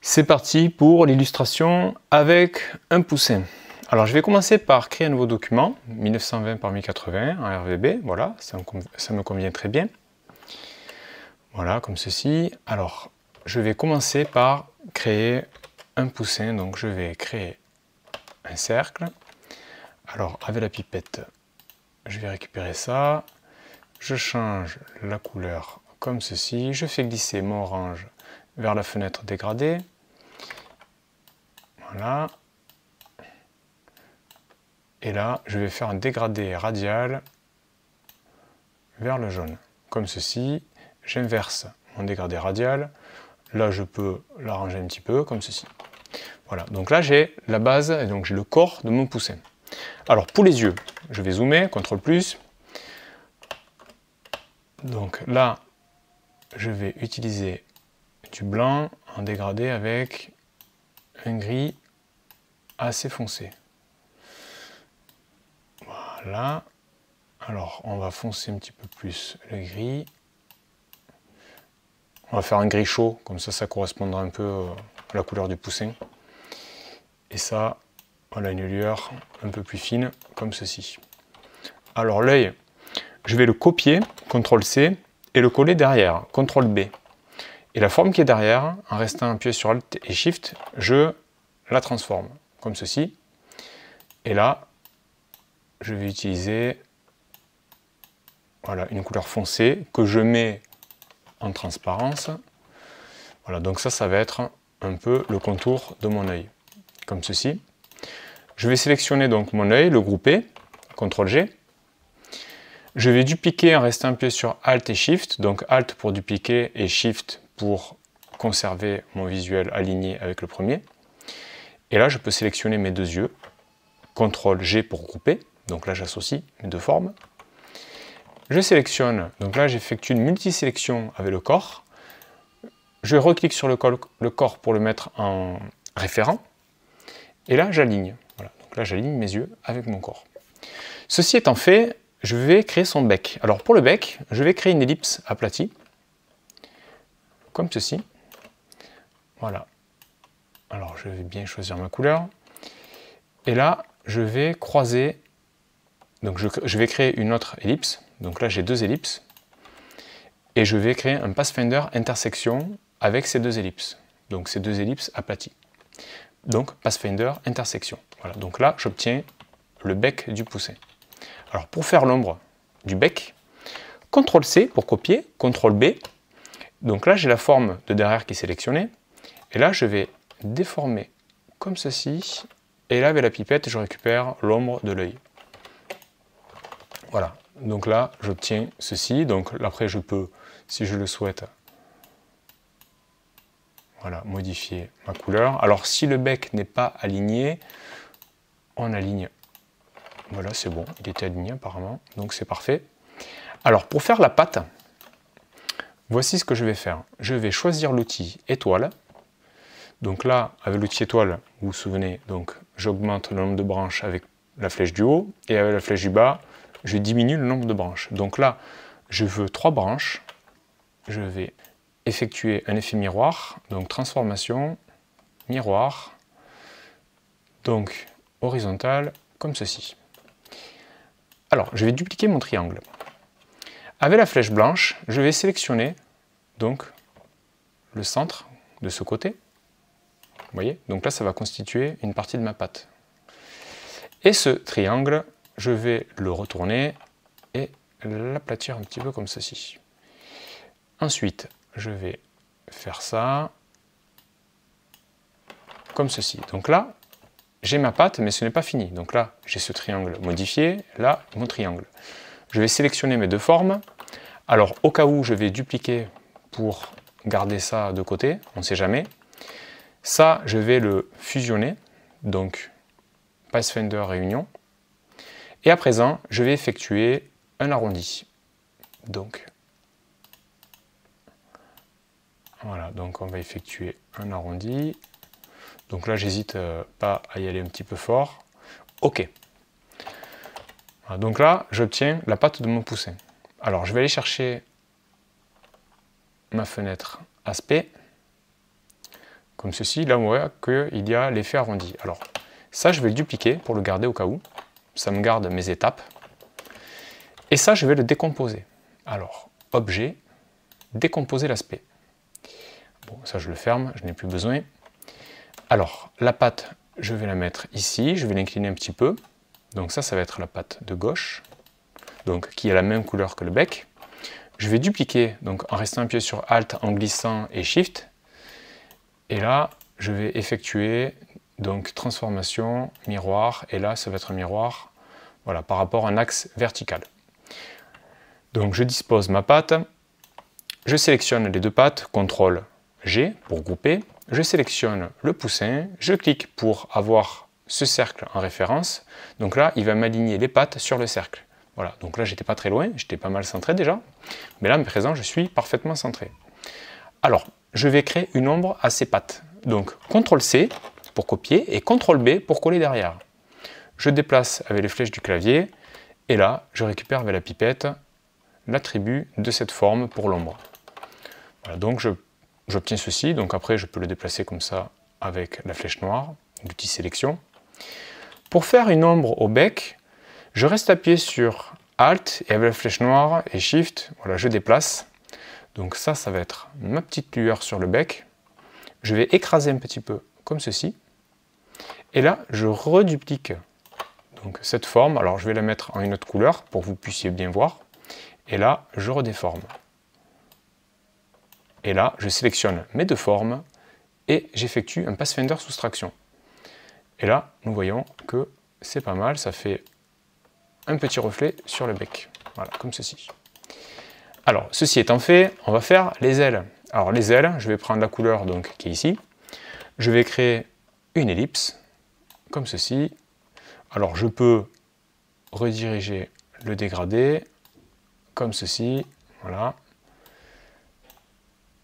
C'est parti pour l'illustration avec un poussin. Alors je vais commencer par créer un nouveau document, 1920 par 1080 en RVB, voilà, ça me convient très bien. Voilà, comme ceci. Alors je vais commencer par créer un poussin, donc je vais créer un cercle. Alors avec la pipette, je vais récupérer ça, je change la couleur comme ceci, je fais glisser mon orange vers la fenêtre dégradée. Voilà. Et là, je vais faire un dégradé radial vers le jaune. Comme ceci, j'inverse mon dégradé radial. Là, je peux l'arranger un petit peu, comme ceci. Voilà, donc là, j'ai la base, et donc j'ai le corps de mon poussin. Alors, pour les yeux, je vais zoomer, CTRL+. Donc là, je vais utiliser du blanc en dégradé avec un gris assez foncé. Voilà. Alors, on va foncer un petit peu plus le gris. On va faire un gris chaud, comme ça correspondra un peu à la couleur du poussin. Et ça, on a une lueur un peu plus fine, comme ceci. Alors l'œil, je vais le copier, CTRL-C, et le coller derrière, CTRL-B. Et la forme qui est derrière, en restant appuyé sur Alt et Shift, je la transforme, comme ceci. Et là, je vais utiliser voilà, une couleur foncée que je mets en transparence. Voilà, donc ça va être un peu le contour de mon œil, comme ceci. Je vais sélectionner donc mon œil, le grouper, CTRL-G. Je vais dupliquer en restant appuyé sur Alt et Shift, donc Alt pour dupliquer et Shift pour conserver mon visuel aligné avec le premier. Et là, je peux sélectionner mes deux yeux, CTRL-G pour grouper, donc là j'associe mes deux formes. Je sélectionne, donc là j'effectue une multisélection avec le corps. Je reclique sur le corps pour le mettre en référent. Et là j'aligne. Voilà. Donc là j'aligne mes yeux avec mon corps. Ceci étant fait, je vais créer son bec. Alors pour le bec, je vais créer une ellipse aplatie. Comme ceci. Voilà. Alors je vais bien choisir ma couleur. Et là, je vais croiser. Donc je vais créer une autre ellipse. Donc là j'ai deux ellipses. Et je vais créer un pathfinder intersection avec ces deux ellipses. Donc ces deux ellipses aplaties. Donc pathfinder intersection. Voilà. Donc là j'obtiens le bec du poussin. Alors pour faire l'ombre du bec, CTRL-C pour copier, CTRL-B. Donc là j'ai la forme de derrière qui est sélectionnée. Et là je vais déformer comme ceci. Et là avec la pipette je récupère l'ombre de l'œil. Voilà. Donc là j'obtiens ceci. Donc après je peux, si je le souhaite, voilà, modifier ma couleur. Alors si le bec n'est pas aligné, on aligne. Voilà, c'est bon, il était aligné apparemment, donc c'est parfait. Alors pour faire la patte, voici ce que je vais faire. Je vais choisir l'outil étoile. Donc là, avec l'outil étoile, vous vous souvenez, donc j'augmente le nombre de branches avec la flèche du haut, et avec la flèche du bas, je diminue le nombre de branches. Donc là, je veux 3 branches. Je vais effectuer un effet miroir, donc transformation, miroir, donc horizontal, comme ceci. Alors, je vais dupliquer mon triangle. Avec la flèche blanche, je vais sélectionner donc le centre de ce côté. Vous voyez? Donc là, ça va constituer une partie de ma patte. Et ce triangle, je vais le retourner et l'aplatir un petit peu comme ceci. Ensuite, je vais faire ça comme ceci. Donc là, j'ai ma patte, mais ce n'est pas fini. Donc là, j'ai ce triangle modifié, là, mon triangle. Je vais sélectionner mes deux formes. Alors, au cas où je vais dupliquer pour garder ça de côté, on ne sait jamais. Ça, je vais le fusionner, donc Pathfinder réunion. Et à présent, je vais effectuer un arrondi. Donc, voilà, donc on va effectuer un arrondi. Donc là, j'hésite pas à y aller un petit peu fort. OK. Voilà, donc là, j'obtiens la patte de mon poussin. Alors, je vais aller chercher ma fenêtre aspect. comme ceci, là on voit qu'il y a l'effet arrondi. Alors ça je vais le dupliquer pour le garder au cas où, ça me garde mes étapes. Et ça je vais le décomposer. Alors, objet, décomposer l'aspect. Bon, ça je le ferme, je n'ai plus besoin. Alors, la patte, je vais la mettre ici, je vais l'incliner un petit peu. Donc ça va être la patte de gauche, donc qui a la même couleur que le bec. Je vais dupliquer, donc en restant appuyé sur Alt, en glissant et Shift. Et là, je vais effectuer donc transformation, miroir, et là, ça va être un miroir, voilà, par rapport à un axe vertical. Donc je dispose ma patte, je sélectionne les deux pattes, CTRL G pour grouper, je sélectionne le poussin, je clique pour avoir ce cercle en référence, donc là, il va m'aligner les pattes sur le cercle. Voilà, donc là, j'étais pas très loin, j'étais pas mal centré déjà, mais là, à présent, je suis parfaitement centré. Alors, je vais créer une ombre à ces pattes. Donc, CTRL-C pour copier et CTRL-B pour coller derrière. Je déplace avec les flèches du clavier, et là, je récupère avec la pipette l'attribut de cette forme pour l'ombre. Voilà, donc j'obtiens ceci, donc après, je peux le déplacer comme ça avec la flèche noire, l'outil sélection. Pour faire une ombre au bec, je reste appuyé sur Alt et avec la flèche noire et Shift, voilà, je déplace. Donc ça va être ma petite lueur sur le bec. Je vais écraser un petit peu comme ceci. Et là, je reduplique donc cette forme. Alors je vais la mettre en une autre couleur pour que vous puissiez bien voir. Et là, je redéforme. Et là, je sélectionne mes deux formes et j'effectue un Pathfinder soustraction. Et là, nous voyons que c'est pas mal, ça fait un petit reflet sur le bec. Voilà, comme ceci. Alors, ceci étant fait, on va faire les ailes. Alors, les ailes, je vais prendre la couleur donc, qui est ici. Je vais créer une ellipse, comme ceci. Alors, je peux rediriger le dégradé, comme ceci. Voilà.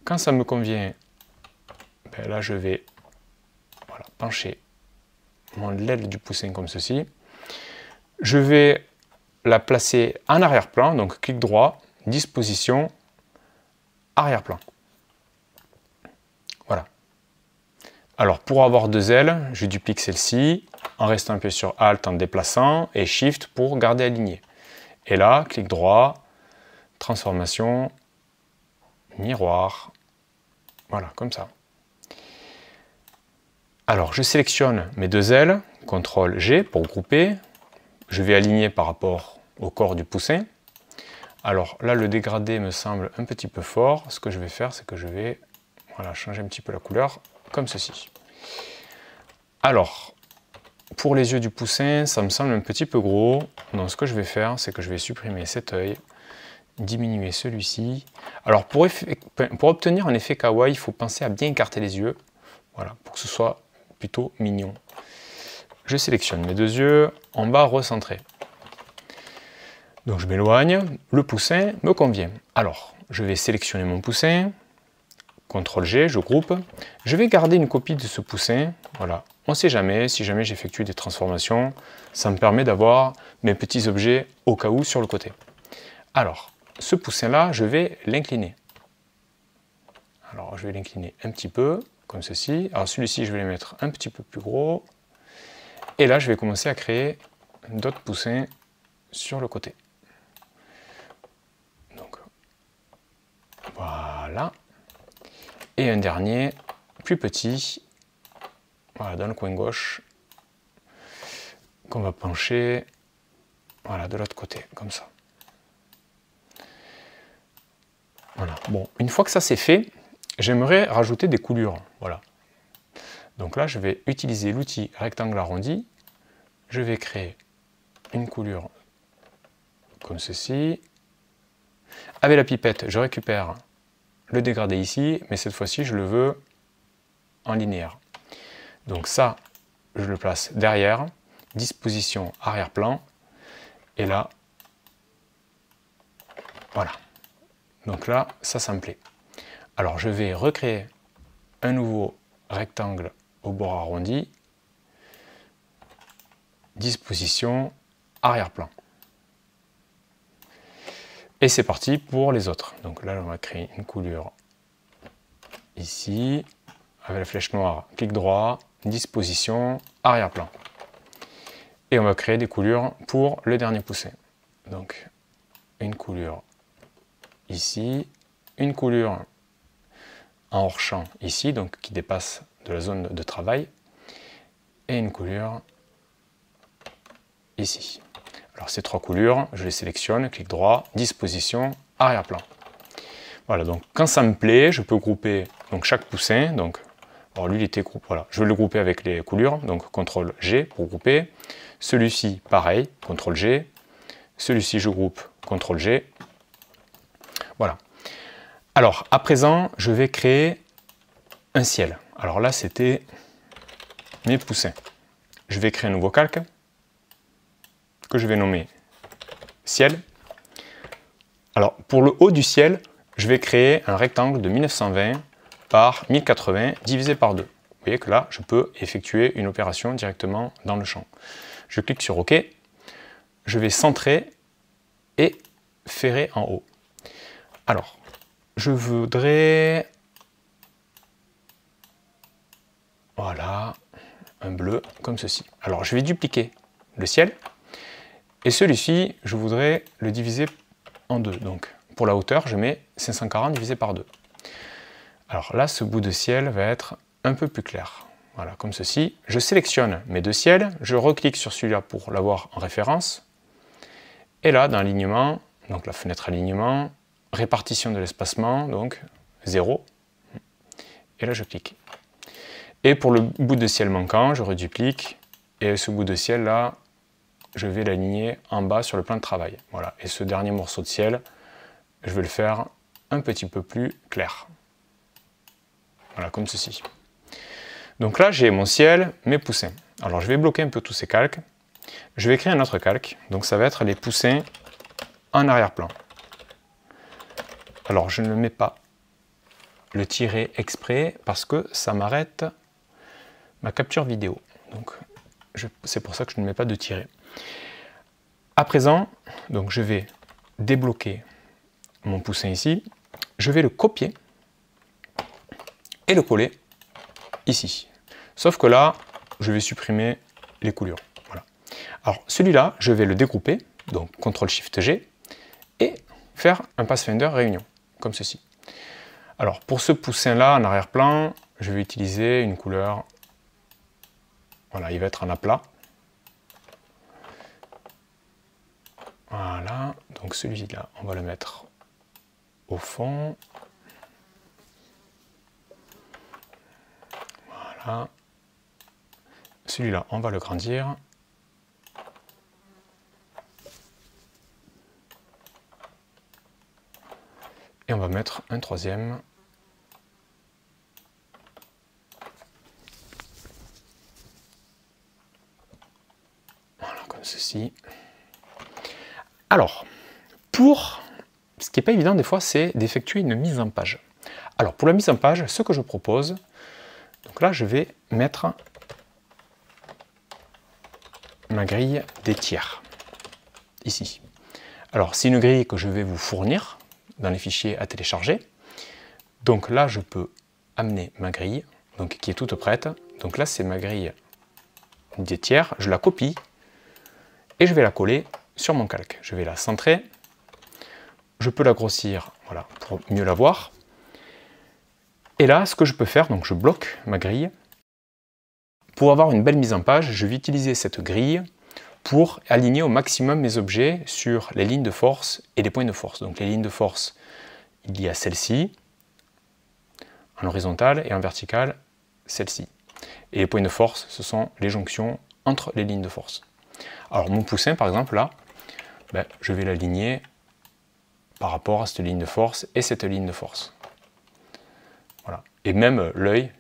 Quand ça me convient, ben là, je vais voilà, pencher l'aile du poussin comme ceci. Je vais la placer en arrière-plan, donc clic droit, disposition, arrière-plan. Voilà. Alors pour avoir deux ailes, je duplique celle-ci en restant appuyé sur Alt en déplaçant et Shift pour garder aligné. Et là, clic droit, transformation, miroir. Voilà, comme ça. Alors je sélectionne mes deux ailes, CTRL G pour grouper. Je vais aligner par rapport au corps du poussin. Alors là, le dégradé me semble un petit peu fort. Ce que je vais faire, c'est que je vais voilà, changer un petit peu la couleur, comme ceci. Alors, pour les yeux du poussin, ça me semble un petit peu gros. Donc ce que je vais faire, c'est que je vais supprimer cet œil, diminuer celui-ci. Alors pour obtenir un effet kawaii, il faut penser à bien écarter les yeux. Voilà, pour que ce soit plutôt mignon. Je sélectionne mes deux yeux, en bas recentré. Donc je m'éloigne, le poussin me convient. Alors, je vais sélectionner mon poussin, CTRL G, je groupe. Je vais garder une copie de ce poussin, voilà. On ne sait jamais, si jamais j'effectue des transformations, ça me permet d'avoir mes petits objets au cas où sur le côté. Alors, ce poussin-là, je vais l'incliner. Alors, je vais l'incliner un petit peu, comme ceci. Alors, celui-ci, je vais le mettre un petit peu plus gros. Et là, je vais commencer à créer d'autres poussins sur le côté. Donc, voilà. Et un dernier, plus petit, voilà, dans le coin gauche, qu'on va pencher, voilà, de l'autre côté, comme ça. Voilà. Bon, une fois que ça c'est fait, j'aimerais rajouter des coulures, voilà. Donc là, je vais utiliser l'outil rectangle arrondi. Je vais créer une coulure comme ceci. Avec la pipette, je récupère le dégradé ici, mais cette fois-ci, je le veux en linéaire. Donc ça, je le place derrière, disposition arrière-plan, et là, voilà. Donc là, ça me plaît. Alors je vais recréer un nouveau rectangle au bord arrondi, disposition arrière-plan. Et c'est parti pour les autres. Donc là, on va créer une coulure ici, avec la flèche noire, clic droit, disposition, arrière-plan. Et on va créer des coulures pour le dernier poussin. Donc, une coulure ici, une coulure en hors-champ ici, donc qui dépasse de la zone de travail, et une coulure ici. Alors ces trois coulures, je les sélectionne, clic droit, disposition, arrière-plan. Voilà, donc quand ça me plaît, je peux grouper donc chaque poussin. Donc, alors lui il était groupé, voilà, je vais le grouper avec les coulures, donc CTRL G pour grouper. Celui-ci, pareil, CTRL G. Celui-ci, je groupe, CTRL G. Voilà. Alors, à présent, je vais créer un ciel. Alors là, c'était mes poussins. Je vais créer un nouveau calque que je vais nommer ciel. Alors, pour le haut du ciel, je vais créer un rectangle de 1920 par 1080 divisé par 2. Vous voyez que là, je peux effectuer une opération directement dans le champ. Je clique sur OK. Je vais centrer et ferrer en haut. Alors, je voudrais... Voilà, un bleu comme ceci. Alors, je vais dupliquer le ciel. Et celui-ci, je voudrais le diviser en deux. Donc, pour la hauteur, je mets 540 divisé par 2. Alors là, ce bout de ciel va être un peu plus clair. Voilà, comme ceci. Je sélectionne mes deux ciels, je reclique sur celui-là pour l'avoir en référence. Et là, dans l'alignement, donc la fenêtre alignement, répartition de l'espacement, donc 0. Et là, je clique. Et pour le bout de ciel manquant, je reduplique. Et ce bout de ciel là, je vais l'aligner en bas sur le plan de travail. Voilà. Et ce dernier morceau de ciel, je vais le faire un petit peu plus clair. Voilà, comme ceci. Donc là, j'ai mon ciel, mes poussins. Alors, je vais bloquer un peu tous ces calques. Je vais créer un autre calque. Donc, ça va être les poussins en arrière-plan. Alors, je ne mets pas le tiret exprès parce que ça m'arrête ma capture vidéo. Donc, c'est pour ça que je ne mets pas de tiret. À présent, donc je vais débloquer mon poussin ici. Je vais le copier et le coller ici. Sauf que là, je vais supprimer les coulures. Voilà. Alors, celui-là, je vais le dégrouper. Donc, CTRL-SHIFT-G et faire un Pathfinder réunion, comme ceci. Alors, pour ce poussin-là, en arrière-plan, je vais utiliser une couleur... Voilà, il va être en aplat. Voilà, donc celui-là, on va le mettre au fond. Voilà. Celui-là, on va le grandir. Et on va mettre un troisième. Voilà, comme ceci. Alors, ce qui n'est pas évident des fois, c'est d'effectuer une mise en page. Alors, pour la mise en page, ce que je propose, donc là, je vais mettre ma grille des tiers, ici. Alors, c'est une grille que je vais vous fournir dans les fichiers à télécharger. Donc là, je peux amener ma grille, donc qui est toute prête. Donc là, c'est ma grille des tiers. Je la copie et je vais la coller sur mon calque. Je vais la centrer. Je peux la grossir, voilà, pour mieux la voir. Et là, ce que je peux faire, donc je bloque ma grille. Pour avoir une belle mise en page, je vais utiliser cette grille pour aligner au maximum mes objets sur les lignes de force et les points de force. Donc les lignes de force, il y a celle-ci, en horizontal, et en vertical, celle-ci. Et les points de force, ce sont les jonctions entre les lignes de force. Alors mon poussin, par exemple, là, je vais l'aligner par rapport à cette ligne de force et cette ligne de force. Voilà. Et même l'œil,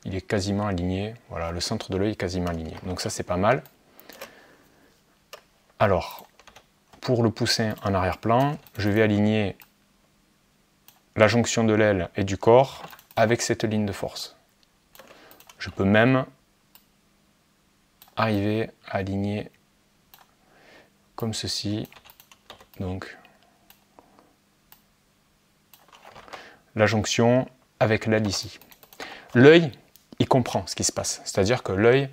il est quasiment aligné. Voilà, le centre de l'œil est quasiment aligné. Donc ça, c'est pas mal. Alors, pour le poussin en arrière-plan, je vais aligner la jonction de l'aile et du corps avec cette ligne de force. Je peux même arriver à aligner comme ceci. Donc, la jonction avec l'aile ici. l'œil, il comprend ce qui se passe. C'est-à-dire que l'œil,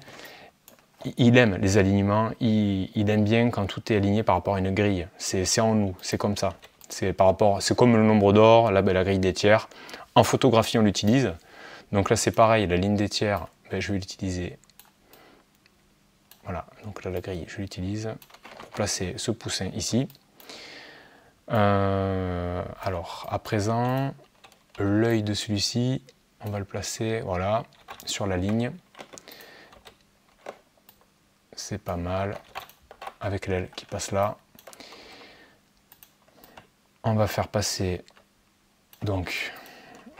il aime les alignements, il aime bien quand tout est aligné par rapport à une grille. C'est en nous, c'est comme ça. C'est comme le nombre d'or, la grille des tiers. En photographie, on l'utilise. Donc là, c'est pareil, la ligne des tiers, ben, je vais l'utiliser. Voilà, donc là, la grille, je l'utilise pour placer ce poussin ici. Alors, à présent, l'œil de celui-ci, on va le placer, voilà, sur la ligne. C'est pas mal, avec l'aile qui passe là. On va faire passer donc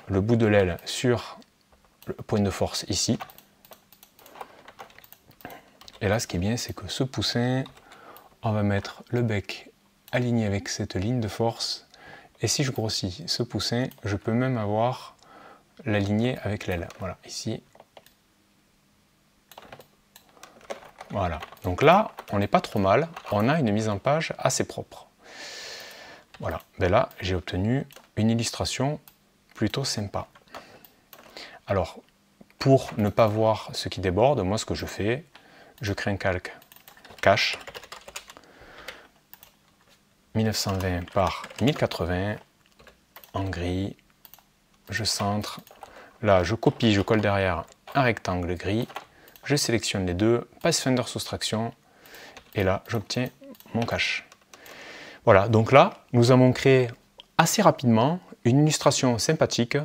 le bout de l'aile sur le point de force ici. Et là, ce qui est bien, c'est que ce poussin, on va mettre le bec aligné avec cette ligne de force. Et si je grossis ce poussin, je peux même avoir l'aligné avec l'aile. Voilà, ici. Voilà, donc là, on n'est pas trop mal, on a une mise en page assez propre. Voilà, ben là, j'ai obtenu une illustration plutôt sympa. Alors, pour ne pas voir ce qui déborde, moi, ce que je fais, je crée un calque cache, 1920 par 1080, en gris, je centre, là, je copie, je colle derrière un rectangle gris, je sélectionne les deux, Pathfinder soustraction, et là, j'obtiens mon cache. Voilà, donc là, nous avons créé assez rapidement une illustration sympathique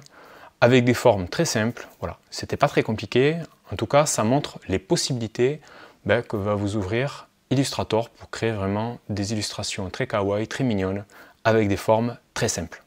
avec des formes très simples. Voilà, c'était pas très compliqué. En tout cas, ça montre les possibilités que va vous ouvrir Illustrator pour créer vraiment des illustrations très kawaii, très mignonnes, avec des formes très simples.